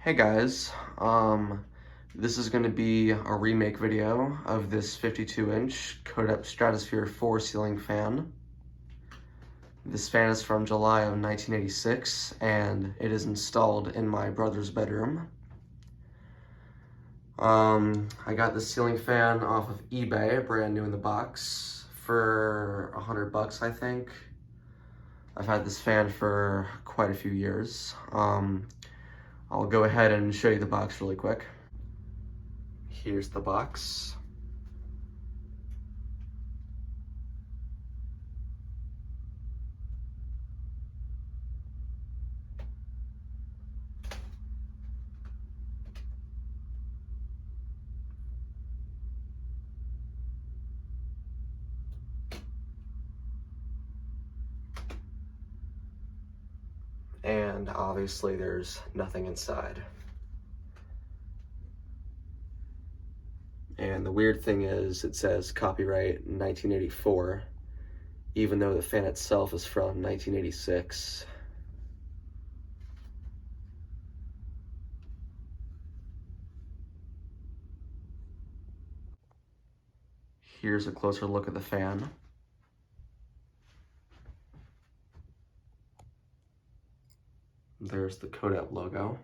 Hey guys, this is going to be a remake video of this 52-inch Codep Stratosphere 4 ceiling fan. This fan is from July of 1986 and it is installed in my brother's bedroom. I got this ceiling fan off of eBay, brand new in the box, for $100 I think. I've had this fan for quite a few years. I'll go ahead and show you the box really quick. Here's the box. And obviously there's nothing inside. And the weird thing is it says copyright 1984, even though the fan itself is from 1986. Here's a closer look at the fan. There's the Codep logo.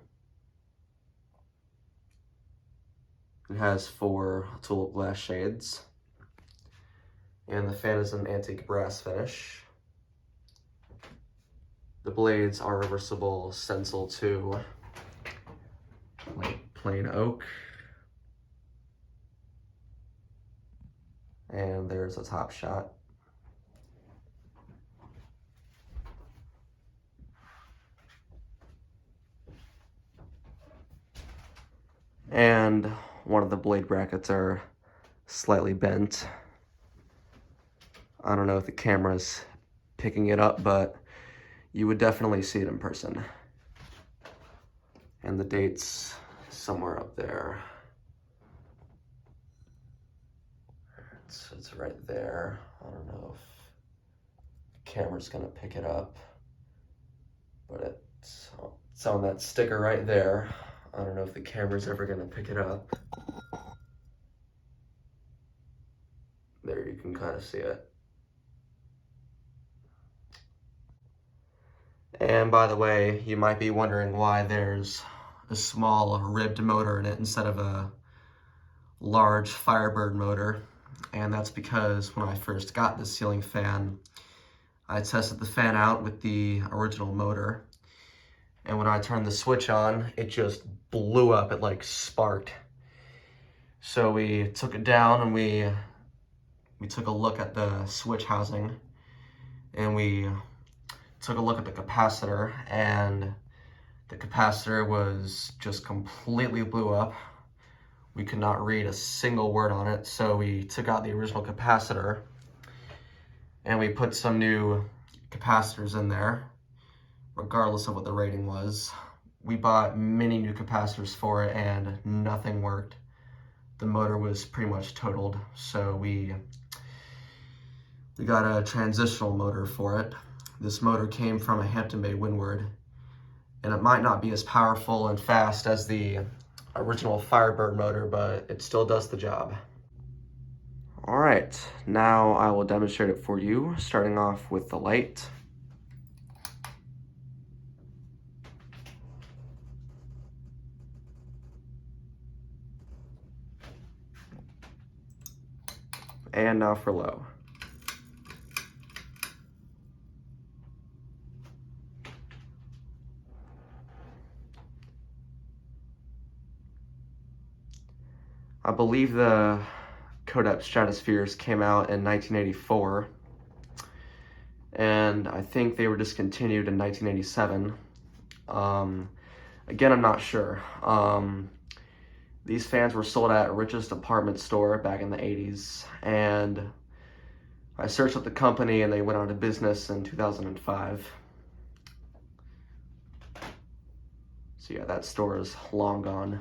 It has 4 tulip glass shades. And the fan is an antique brass finish. The blades are reversible stencil to plain oak. And there's a top shot. And one of the blade brackets are slightly bent. I don't know if the camera's picking it up, but you would definitely see it in person. And the date's somewhere up there. It's right there. I don't know if the camera's gonna pick it up, but it's on that sticker right there. I don't know if the camera's ever gonna pick it up. There, you can kind of see it. And by the way, you might be wondering why there's a small ribbed motor in it instead of a large Firebird motor. And that's because when I first got this ceiling fan, I tested the fan out with the original motor. And when I turned the switch on, it just blew up. It like sparked. So we took it down and we took a look at the switch housing, and we took a look at the capacitor, and the capacitor was just completely blew up. We could not read a single word on it, so we took out the original capacitor and we put some new capacitors in there, regardless of what the rating was. We bought many new capacitors for it and nothing worked. The motor was pretty much totaled, so we got a transitional motor for it. This motor came from a Hampton Bay Windward, and it might not be as powerful and fast as the original Firebird motor, but it still does the job. All right, now I will demonstrate it for you, starting off with the light. And now for low. I believe the Codep Stratospheres came out in 1984, and I think they were discontinued in 1987. Again, I'm not sure. These fans were sold at Rich's department store back in the 80s, and I searched up the company and they went out of business in 2005. So yeah, that store is long gone.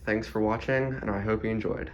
Thanks for watching, and I hope you enjoyed.